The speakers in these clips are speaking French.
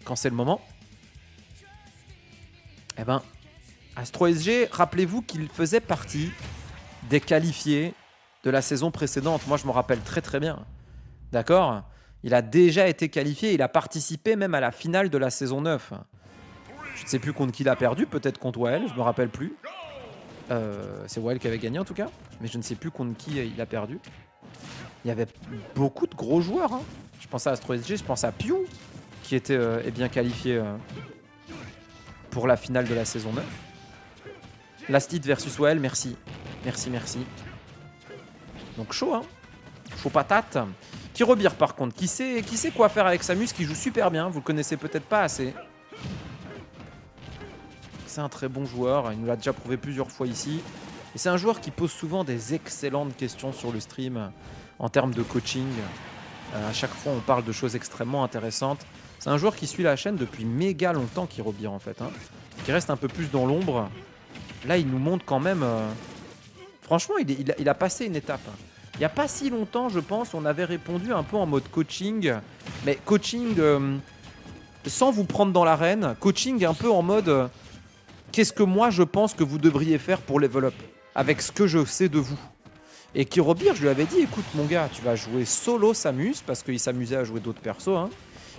quand c'est le moment. Eh ben, Astro SG, rappelez-vous qu'il faisait partie des qualifiés de la saison précédente. Moi, je me rappelle très très bien. D'accord? Il a déjà été qualifié, il a participé même à la finale de la saison 9. Je ne sais plus contre qui il a perdu, peut-être contre Wael, je me rappelle plus. C'est Wael qui avait gagné en tout cas, mais je ne sais plus contre qui il a perdu. Il y avait beaucoup de gros joueurs. Hein. Je pense à Astro SG, je pense à Pew, qui était bien qualifié pour la finale de la saison 9. Lastit versus Wael, merci. Merci, merci. Donc chaud, hein. Chaud patate. Kirobir par contre, qui sait quoi faire avec Samus, qui joue super bien, vous le connaissez peut-être pas assez. C'est un très bon joueur, il nous l'a déjà prouvé plusieurs fois ici. Et c'est un joueur qui pose souvent des excellentes questions sur le stream en termes de coaching. À chaque fois, on parle de choses extrêmement intéressantes. C'est un joueur qui suit la chaîne depuis méga longtemps, Kirobir en fait. Hein, qui reste un peu plus dans l'ombre. Là, il nous montre quand même... Franchement, il a passé une étape. Il n'y a pas si longtemps, je pense, on avait répondu un peu en mode coaching. Mais coaching sans vous prendre dans l'arène. Coaching un peu en mode... Qu'est-ce que moi, je pense que vous devriez faire pour level up avec ce que je sais de vous. Et Kirobir, je lui avais dit, écoute mon gars, tu vas jouer solo Samus, parce qu'il s'amusait à jouer d'autres persos, hein,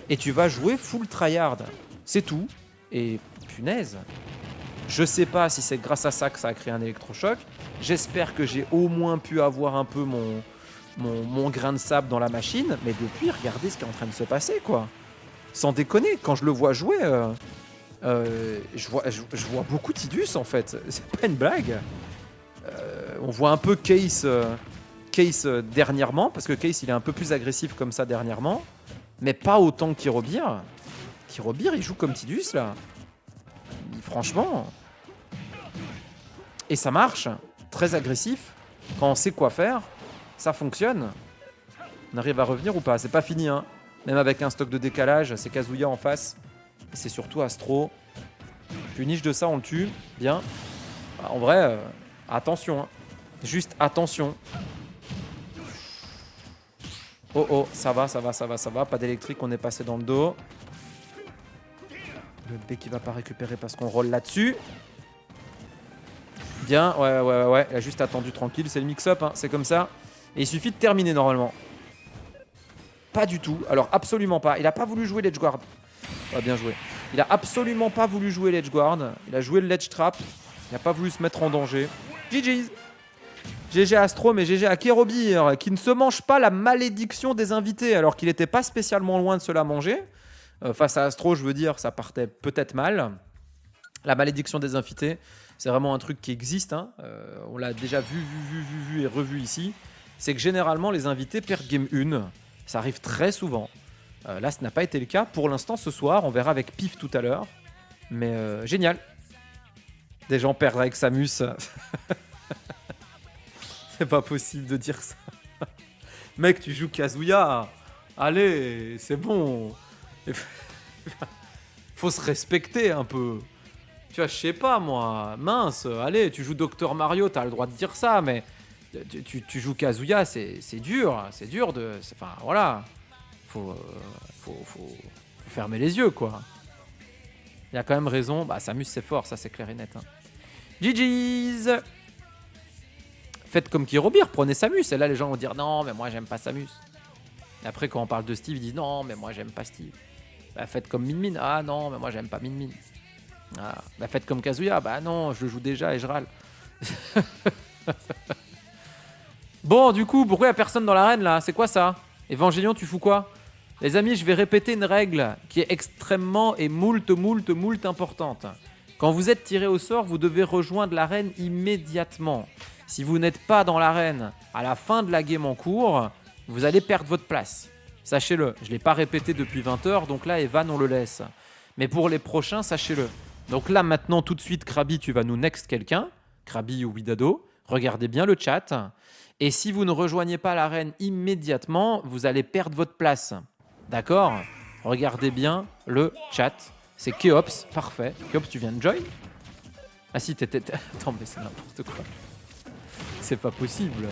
et tu vas jouer full tryhard. C'est tout. Et punaise, je sais pas si c'est grâce à ça que ça a créé un électrochoc. J'espère que j'ai au moins pu avoir un peu mon grain de sable dans la machine, mais depuis, regardez ce qui est en train de se passer, quoi. Sans déconner, quand je le vois jouer, je vois beaucoup Tidus, en fait. C'est pas une blague. On voit un peu Case dernièrement, parce que Case, il est un peu plus agressif comme ça dernièrement, mais pas autant que Kirobir. Kirobir, il joue comme Tidus, là. Franchement. Et ça marche. Très agressif. Quand on sait quoi faire, ça fonctionne. On arrive à revenir ou pas? C'est pas fini, hein. Même avec un stock de décalage, c'est Kazuya en face. Et c'est surtout Astro. Puniche de ça, on le tue. Bien. En vrai, attention. Hein. Juste attention. Oh oh, ça va. Pas d'électrique, on est passé dans le dos. Le B qui va pas récupérer parce qu'on roll là-dessus. Bien, ouais. Il a juste attendu tranquille. C'est le mix-up, hein, c'est comme ça. Et il suffit de terminer normalement. Pas du tout. Alors, absolument pas. Il a pas voulu jouer l'edgeguard. Ouais, bien joué. Il a absolument pas voulu jouer l'edgeguard. Il a joué le ledge trap. Il a pas voulu se mettre en danger. GG's. GG Astro, mais GG à Kirobir, qui ne se mange pas la malédiction des invités, alors qu'il n'était pas spécialement loin de se la manger. Face à Astro, je veux dire, ça partait peut-être mal. La malédiction des invités, c'est vraiment un truc qui existe. Hein. On l'a déjà vu et revu ici. C'est que généralement, les invités perdent game 1. Ça arrive très souvent. Là, ce n'a pas été le cas. Pour l'instant, ce soir, on verra avec Pif tout à l'heure. Mais génial. Des gens perdent avec Samus. C'est pas possible de dire ça. Mec, tu joues Kazuya. Allez, c'est bon. Faut se respecter un peu. Tu vois, je sais pas moi. Mince, allez, tu joues Dr Mario, t'as le droit de dire ça, mais tu joues Kazuya, c'est dur. C'est dur de... Enfin, voilà. Faut fermer les yeux, quoi. Il a quand même raison. Bah, Samus, c'est fort, ça, c'est clair et net. Hein. GG's. Faites comme Kirobir, prenez Samus. Et là, les gens vont dire non, mais moi, j'aime pas Samus. Et après, quand on parle de Steve, ils disent non, mais moi, j'aime pas Steve. Bah, faites comme Min Min. Ah non, mais moi, j'aime pas Min Min. Ah, bah, faites comme Kazuya. Bah non, je le joue déjà et je râle. Bon, du coup, pourquoi il n'y a personne dans l'arène là? C'est quoi ça? Évangélion, tu fous quoi? Les amis, je vais répéter une règle qui est extrêmement et moult importante. Quand vous êtes tiré au sort, vous devez rejoindre l'arène immédiatement. Si vous n'êtes pas dans l'arène à la fin de la game en cours, vous allez perdre votre place. Sachez-le, je ne l'ai pas répété depuis 20h, donc là, Evan, on le laisse. Mais pour les prochains, sachez-le. Donc là, maintenant, tout de suite, Krabi, tu vas nous next quelqu'un. Krabi ou Widado. Regardez bien le chat. Et si vous ne rejoignez pas l'arène immédiatement, vous allez perdre votre place. D'accord? Regardez bien le chat. C'est Keops, parfait. Keops, tu viens de join? Ah si, t'étais... Attends, mais c'est n'importe quoi. C'est pas possible.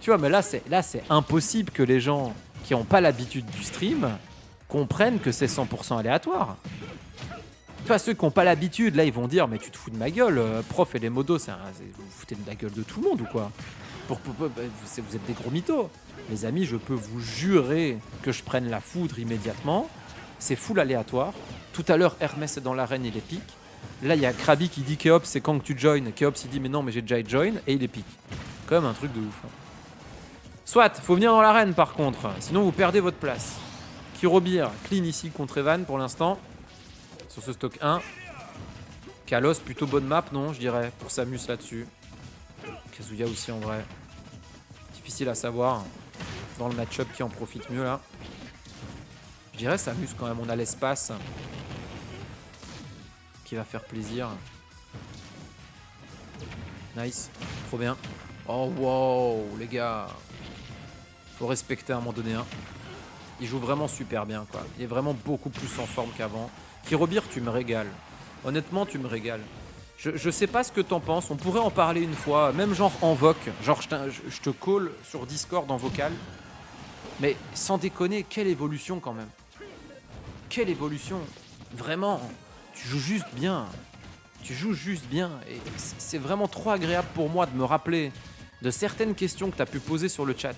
Tu vois, mais là, c'est impossible que les gens qui n'ont pas l'habitude du stream comprennent que c'est 100% aléatoire. Pas ceux qui n'ont pas l'habitude, là ils vont dire mais tu te fous de ma gueule, prof et les modos, vous vous foutez de la gueule de tout le monde ou quoi? Vous êtes des gros mythos. Les amis, je peux vous jurer que je prenne la foudre immédiatement. C'est full aléatoire. Tout à l'heure, Hermès est dans l'arène, il est pique. Là, il y a Krabi qui dit Keops, c'est quand que tu joins. Keops, il dit mais non, mais j'ai déjà join et il est pique. Quand même un truc de ouf. Soit, faut venir dans l'arène par contre, sinon vous perdez votre place. Kirobir, clean ici contre Evan pour l'instant. Sur ce stock 1. Kalos, plutôt bonne map, non, je dirais, pour Samus là-dessus. Kazuya aussi en vrai. Difficile à savoir. Dans le match-up qui en profite mieux là. Je dirais Samus quand même, on a l'espace. Qui va faire plaisir. Nice, trop bien. Oh wow, les gars. Faut respecter à un moment donné. Hein. Il joue vraiment super bien quoi. Il est vraiment beaucoup plus en forme qu'avant. Kirobir, tu me régales. Honnêtement, tu me régales. Je sais pas ce que t'en penses. On pourrait en parler une fois, même genre en voc. Genre je te call sur Discord en vocal. Mais sans déconner, quelle évolution quand même. Quelle évolution. Vraiment, tu joues juste bien. Tu joues juste bien. Et c'est vraiment trop agréable pour moi de me rappeler de certaines questions que tu as pu poser sur le chat,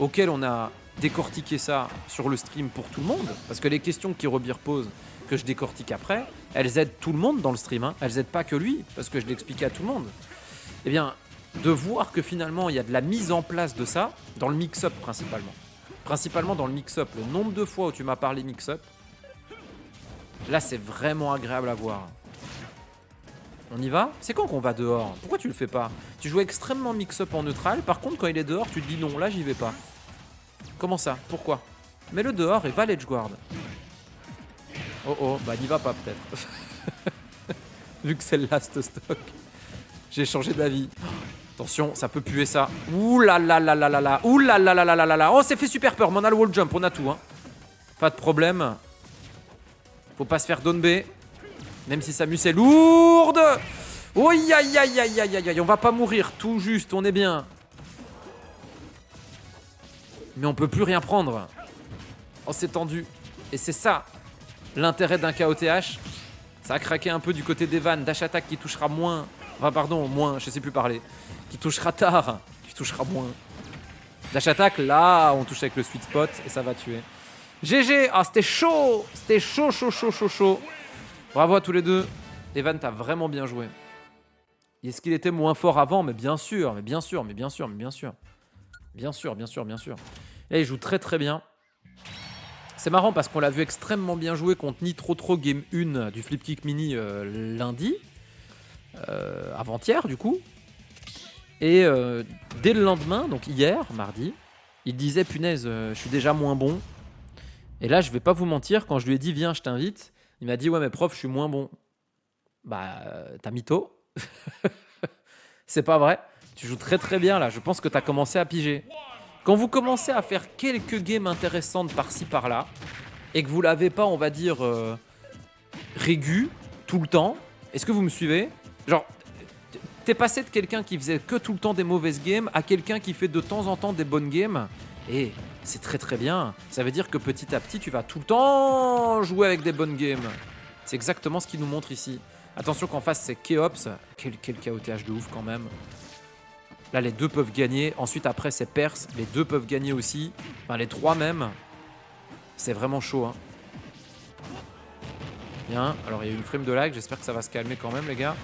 auxquelles on a décortiqué ça sur le stream pour tout le monde. Parce que les questions que Kirobir pose, que je décortique après, elles aident tout le monde dans le stream. Hein. Elles aident pas que lui, parce que je l'expliquais à tout le monde. Eh bien, de voir que finalement, il y a de la mise en place de ça, dans le mix-up principalement. Principalement dans le mix-up. Le nombre de fois où tu m'as parlé mix-up, là, c'est vraiment agréable à voir. On y va? C'est quand qu'on va dehors? Pourquoi tu le fais pas? Tu joues extrêmement mix-up en neutral, par contre, quand il est dehors, tu te dis non, là, j'y vais pas. Comment ça? Pourquoi? Mets-le dehors et va l'edgeguard. Oh oh, bah n'y va pas peut-être. Vu que c'est le last stock. J'ai changé d'avis. Attention, ça peut puer ça. Ouh là là là là là là. Ouh là là là là là là là. Oh, c'est fait super peur, mais on a le wall jump, on a tout. Hein. Pas de problème. Faut pas se faire down B. Même si Samus est lourde. Oh aïe aïe aïe aïe aïe aïe. On va pas mourir, tout juste, on est bien. Mais on peut plus rien prendre. Oh, c'est tendu. Et c'est ça l'intérêt d'un KOTH. Ça a craqué un peu du côté d'Evan. Dash attack qui touchera moins. Enfin, pardon, moins, je sais plus parler. Qui touchera tard. Qui touchera moins. Dash attack, là, on touche avec le sweet spot et ça va tuer. GG. Ah, c'était chaud. C'était chaud, chaud, chaud, chaud, chaud. Bravo à tous les deux. Evan, t'as vraiment bien joué. Est-ce qu'il était moins fort avant? Mais bien sûr, mais bien sûr, mais bien sûr, mais bien sûr. Bien sûr, bien sûr, bien sûr. Et il joue très très bien. C'est marrant parce qu'on l'a vu extrêmement bien jouer contre Nitro Tro Game 1 du Flipkick Mini lundi. Avant-hier du coup. Et dès le lendemain, donc hier, mardi, il disait punaise, je suis déjà moins bon. Et là, je vais pas vous mentir, quand je lui ai dit viens, je t'invite, il m'a dit ouais mais prof, je suis moins bon. Bah, t'as mytho. C'est pas vrai. Tu joues très très bien là. Je pense que t'as commencé à piger. Quand vous commencez à faire quelques games intéressantes par-ci par-là, et que vous l'avez pas, on va dire, régu tout le temps, est-ce que vous me suivez? Genre, t'es passé de quelqu'un qui faisait que tout le temps des mauvaises games à quelqu'un qui fait de temps en temps des bonnes games. Et c'est très très bien. Ça veut dire que petit à petit, tu vas tout le temps jouer avec des bonnes games. C'est exactement ce qu'il nous montre ici. Attention qu'en face, c'est Keops. Quel KOTH de ouf quand même. Là, les deux peuvent gagner. Ensuite, après, c'est Perse. Les deux peuvent gagner aussi. Enfin, les trois même. C'est vraiment chaud. Hein. Bien. Alors, il y a eu une frame de lag. J'espère que ça va se calmer quand même, les gars.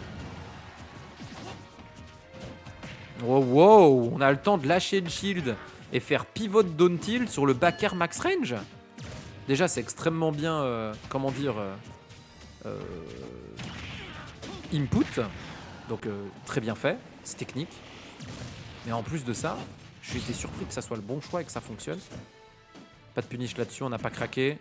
Wow, wow. On a le temps de lâcher le shield et faire pivot down tilt sur le back air max range. Déjà, c'est extrêmement bien, comment dire, input. Donc, très bien fait. C'est technique. Mais en plus de ça, j'ai été surpris que ça soit le bon choix et que ça fonctionne. Pas de punish là-dessus, on n'a pas craqué.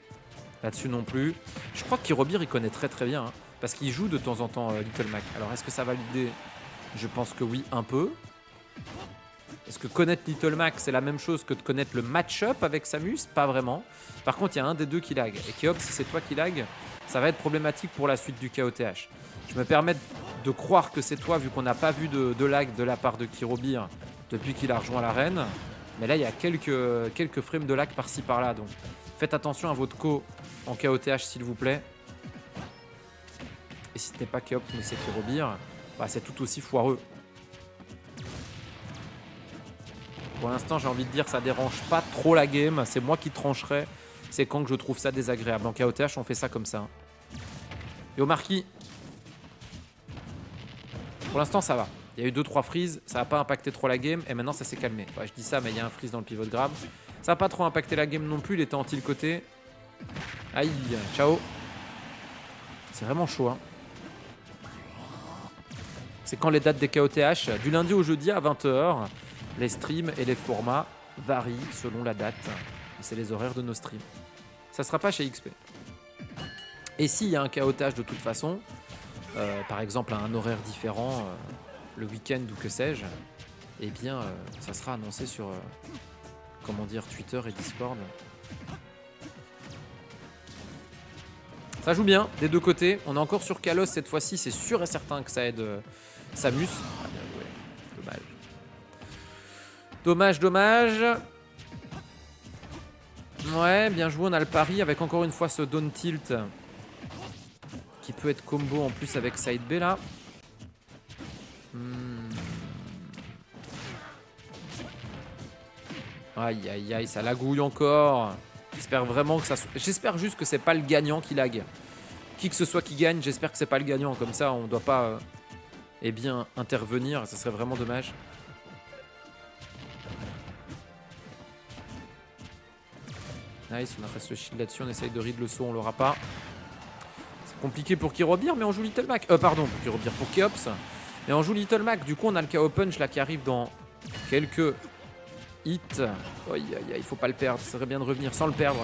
Là-dessus non plus. Je crois que Kirobir, il connaît très très bien. Hein, parce qu'il joue de temps en temps Little Mac. Alors, est-ce que ça va l'aider? Je pense que oui, un peu. Est-ce que connaître Little Mac, c'est la même chose que de connaître le match-up avec Samus? Pas vraiment. Par contre, il y a un des deux qui lag. Et Keops, si c'est toi qui lag, ça va être problématique pour la suite du KOTH. Je me permets de croire que c'est toi, vu qu'on n'a pas vu de lag de la part de depuis qu'il a rejoint l'arène. Mais là, il y a quelques frames de lag par-ci par-là. Donc, Faites attention à votre co en KOTH s'il vous plaît. Et si ce n'est pas Keops mais c'est Kirobir, bah c'est tout aussi foireux. Pour l'instant j'ai envie de dire ça dérange pas trop la game, c'est moi qui trancherai. C'est quand que je trouve ça désagréable. En KOTH on fait ça comme ça. Et au marquis, pour l'instant ça va. Il y a eu 2-3 freezes, ça n'a pas impacté trop la game et maintenant ça s'est calmé. Ouais, je dis ça mais il y a un freeze dans le pivot grab. Ça n'a pas trop impacté la game non plus, il était anti le côté. Aïe, ciao. C'est vraiment chaud hein. C'est quand les dates des KOTH, du lundi au jeudi à 20h, les streams et les formats varient selon la date. C'est les horaires de nos streams. Ça sera pas chez XP. Et s'il y a un KOTH de toute façon, par exemple à un horaire différent, le week-end ou que sais-je, eh bien ça sera annoncé sur comment dire, Twitter et Discord. Ça joue bien des deux côtés. On est encore sur Kalos cette fois-ci, c'est sûr et certain que ça aide Samus. Ah bien joué. Dommage. Dommage, dommage. Ouais, bien joué, on a le pari avec encore une fois ce down tilt qui peut être combo en plus avec side B là. Aïe aïe aïe, ça lagouille encore. J'espère vraiment que ça... J'espère juste que c'est pas le gagnant qui lag. Qui que ce soit qui gagne, j'espère que c'est pas le gagnant. Comme ça, on doit pas eh bien, intervenir. Ça serait vraiment dommage. Nice, on a fait ce shield là-dessus. On essaye de read le saut, on l'aura pas. C'est compliqué pour Kirobir, mais on joue Little Mac. Pardon, pour Kirobir, pour Keops. Mais on joue Little Mac. Du coup, on a le KO Punch là qui arrive dans quelques hits. Aïe aïe aïe, il faut pas le perdre. Ça serait bien de revenir sans le perdre.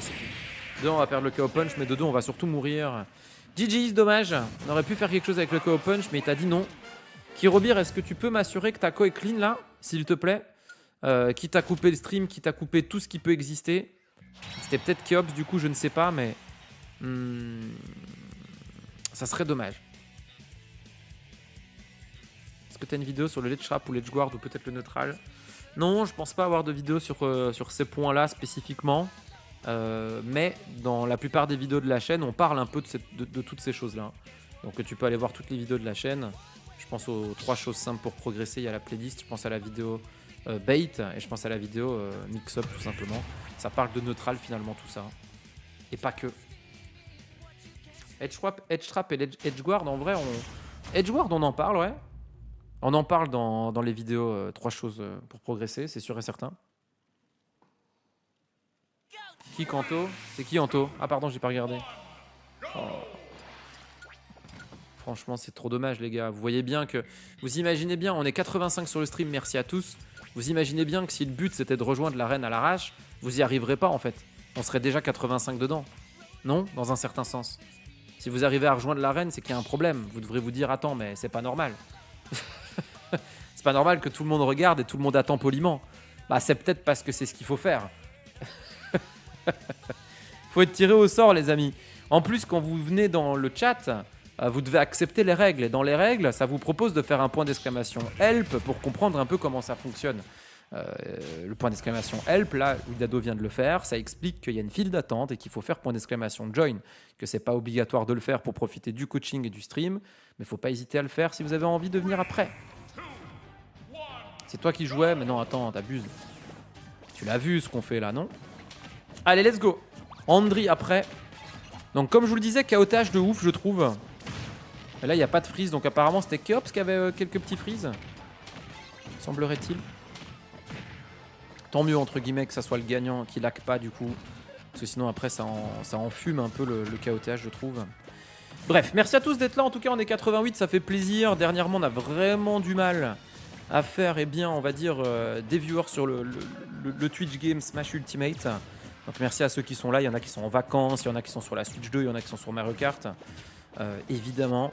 De 1, on va perdre le KO Punch, mais de 2, on va surtout mourir. GG, dommage. On aurait pu faire quelque chose avec le KO Punch, mais il t'a dit non. Kirobir, est-ce que tu peux m'assurer que ta co est clean là, s'il te plaît? Qui t'a coupé le stream, qui t'a coupé tout ce qui peut exister. C'était peut-être Keops, du coup, je ne sais pas, mais ça serait dommage. Est-ce que tu as une vidéo sur le ledge trap ou ledge guard ou peut-être le neutral? Non, je pense pas avoir de vidéo sur ces points-là spécifiquement. Mais dans la plupart des vidéos de la chaîne, on parle un peu de toutes ces choses-là. Donc tu peux aller voir toutes les vidéos de la chaîne. Je pense aux 3 choses simples pour progresser. Il y a la playlist, je pense à la vidéo Bait et je pense à la vidéo Mix-Up tout simplement. Ça parle de neutral finalement tout ça. Et pas que. Edge Trap et Edge Guard, en vrai, Edge Guard on en parle, ouais. On en parle dans les vidéos 3 choses pour progresser, c'est sûr et certain. Qui Kanto? C'est qui Anto? Ah pardon, j'ai pas regardé. Oh. Franchement, c'est trop dommage les gars. Vous voyez bien que... Vous imaginez bien, on est 85 sur le stream, merci à tous. Vous imaginez bien que si le but c'était de rejoindre l'arène à l'arrache, vous y arriverez pas en fait. On serait déjà 85 dedans. Non? Dans un certain sens. Si vous arrivez à rejoindre l'arène, c'est qu'il y a un problème. Vous devrez vous dire, attends, mais c'est pas normal. C'est pas normal que tout le monde regarde et tout le monde attend poliment. Bah c'est peut-être parce que c'est ce qu'il faut faire. Faut être tiré au sort les amis. En plus quand vous venez dans le chat, vous devez accepter les règles. Et dans les règles, ça vous propose de faire un point d'exclamation help pour comprendre un peu comment ça fonctionne. Le point d'exclamation help, là, Widado vient de le faire, ça explique qu'il y a une file d'attente et qu'il faut faire point d'exclamation join, que c'est pas obligatoire de le faire pour profiter du coaching et du stream, mais faut pas hésiter à le faire si vous avez envie de venir après. C'est toi qui jouais, mais non, attends, t'abuses. Tu l'as vu ce qu'on fait là, non? Allez, let's go. Andri après. Donc comme je vous le disais, KOTH de ouf, je trouve. Et là, il n'y a pas de freeze, donc apparemment c'était Keops qui avait quelques petits freezes. Semblerait-il. Tant mieux, entre guillemets, que ça soit le gagnant qui lag pas du coup. Parce que sinon, après, ça enfume un peu le KOTH, je trouve. Bref, merci à tous d'être là. En tout cas, on est 88, ça fait plaisir. Dernièrement, on a vraiment du mal à faire, eh bien, on va dire, des viewers sur le Twitch Game Smash Ultimate. Donc merci à ceux qui sont là. Il y en a qui sont en vacances, il y en a qui sont sur la Switch 2, il y en a qui sont sur Mario Kart. Évidemment,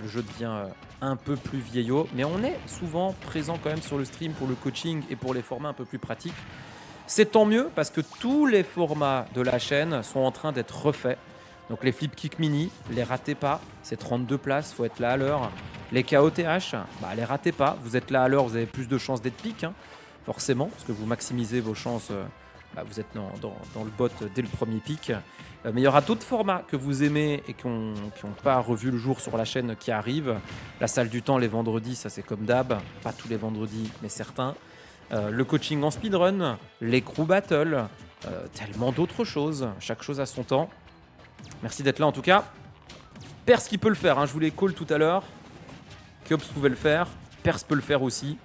le jeu devient un peu plus vieillot, mais on est souvent présent quand même sur le stream pour le coaching et pour les formats un peu plus pratiques. C'est tant mieux parce que tous les formats de la chaîne sont en train d'être refaits. Donc les flip kick mini, les ratez pas, c'est 32 places, faut être là à l'heure. Les KOTH, bah les ratez pas, vous êtes là à l'heure, vous avez plus de chances d'être pick, hein, forcément, parce que vous maximisez vos chances bah, vous êtes dans le bot dès le premier pic. Mais il y aura d'autres formats que vous aimez et qui n'ont pas revu le jour sur la chaîne qui arrivent. La salle du temps les vendredis, ça c'est comme d'hab. Pas tous les vendredis, mais certains. Le coaching en speedrun, les crew battles, tellement d'autres choses. Chaque chose à son temps. Merci d'être là en tout cas. Perse qui peut le faire, hein. Je vous l'ai call tout à l'heure. Kiops pouvait le faire. Perse peut le faire aussi.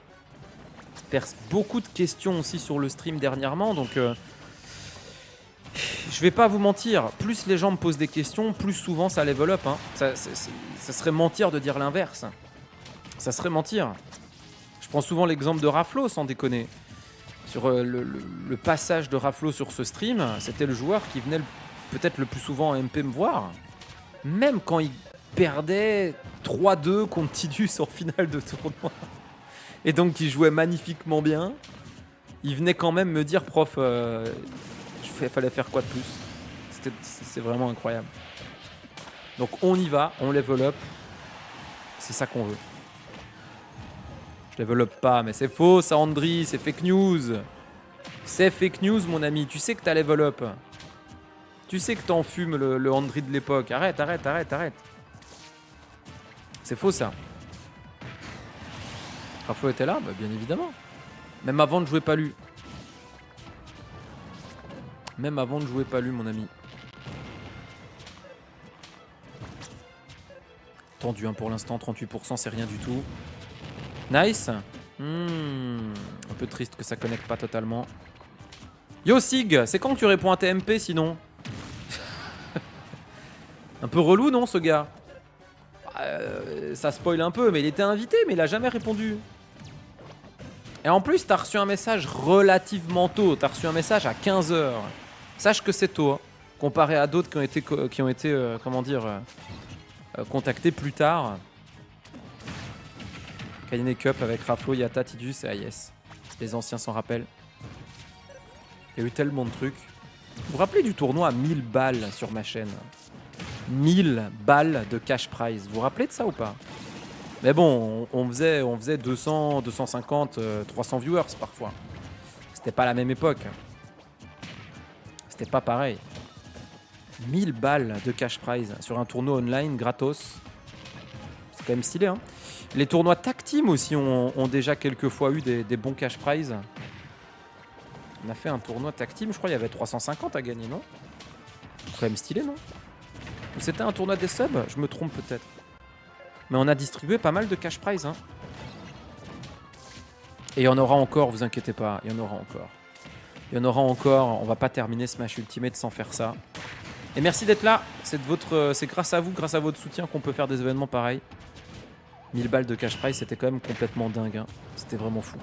Perse, beaucoup de questions aussi sur le stream dernièrement, donc je vais pas vous mentir, plus les gens me posent des questions, plus souvent ça level up, hein. Ça serait mentir de dire l'inverse. Ça serait mentir. Je prends souvent l'exemple de Raflo, sans déconner. Sur le passage de Raflo sur ce stream, c'était le joueur qui venait peut-être le plus souvent en MP me voir. Même quand il perdait 3-2 contre Tidus en finale de tournoi. Et donc qui jouait magnifiquement bien, il venait quand même me dire prof, fallait faire quoi de plus. C'est vraiment incroyable. Donc on y va, on level up. C'est ça qu'on veut. Je level up pas, mais c'est faux ça Andri, c'est fake news. C'est fake news mon ami, tu sais que t'as level up. Tu sais que t'en fumes le Andri de l'époque. Arrête. C'est faux ça. Raflo était là, bah, bien évidemment. Même avant de jouer Palu. Mon ami. Tendu hein, pour l'instant, 38%, c'est rien du tout. Nice. Un peu triste que ça connecte pas totalement. Yo Sig, c'est quand que tu réponds à TMP sinon? Un peu relou non ce gars? Ça spoil un peu, mais il était invité, mais il a jamais répondu. Et en plus, t'as reçu un message relativement tôt. T'as reçu un message à 15h. Sache que c'est tôt, hein, comparé à d'autres qui ont été contactés plus tard. Kayane Cup avec Raflo, Yata, Tidus et Ayes. Les anciens s'en rappellent. Il y a eu tellement de trucs. Vous vous rappelez du tournoi à 1000 balles sur ma chaîne? 1000 balles de cash prize. Vous vous rappelez de ça ou pas? Mais bon, on faisait 200, 250, 300 viewers parfois. C'était pas la même époque. C'était pas pareil. 1000 balles de cash prize sur un tournoi online gratos. C'est quand même stylé, hein. Les tournois tag team aussi ont déjà quelques fois eu des bons cash prize. On a fait un tournoi tag team, je crois qu'il y avait 350 à gagner, non? Quand même stylé, non? Ou c'était un tournoi des subs? Je me trompe peut-être. Mais on a distribué pas mal de cash prize, hein. Et il y en aura encore, vous inquiétez pas, il y en aura encore. Il y en aura encore, on va pas terminer Smash Ultimate sans faire ça. Et merci d'être là, c'est grâce à vous, grâce à votre soutien qu'on peut faire des événements pareils. 1000 balles de cash prize, c'était quand même complètement dingue, hein. C'était vraiment fou.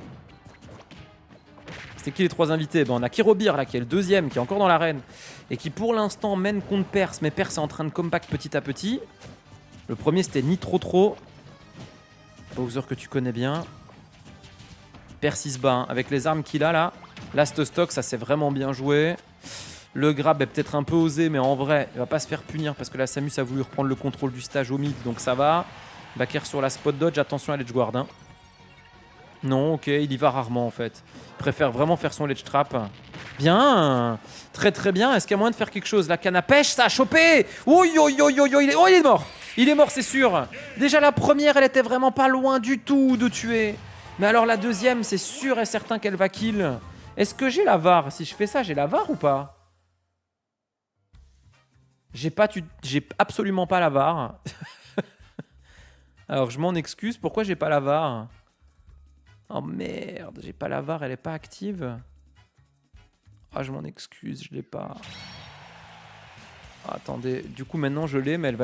C'était qui les trois invités? On a Kirobir là qui est le deuxième, qui est encore dans l'arène et qui pour l'instant mène contre Perse, mais Perse est en train de comeback petit à petit. Le premier c'était Nitro, Bowser que tu connais bien. Perse il se bat hein, avec les armes qu'il a là. Last stock, ça c'est vraiment bien joué. Le grab est peut-être un peu osé, mais en vrai il va pas se faire punir parce que la Samus a voulu reprendre le contrôle du stage au mid, donc ça va. Backer sur la spot dodge, attention à l'edge guard hein. Non, ok, il y va rarement en fait. Il préfère vraiment faire son ledge trap. Bien, très très bien. Est-ce qu'il y a moyen de faire quelque chose? La canne à pêche, ça a chopé. Oh, il est mort. Il est mort, c'est sûr. Déjà la première, elle était vraiment pas loin du tout de tuer. Mais alors la deuxième, c'est sûr et certain qu'elle va kill. Est-ce que j'ai la VAR? Si je fais ça, j'ai la VAR ou pas? J'ai absolument pas la VAR. Alors je m'en excuse. Pourquoi j'ai pas la VAR? Oh merde, j'ai pas la VAR, elle est pas active. Ah, je m'en excuse, je l'ai pas. Ah, attendez, du coup maintenant je l'ai, mais elle va être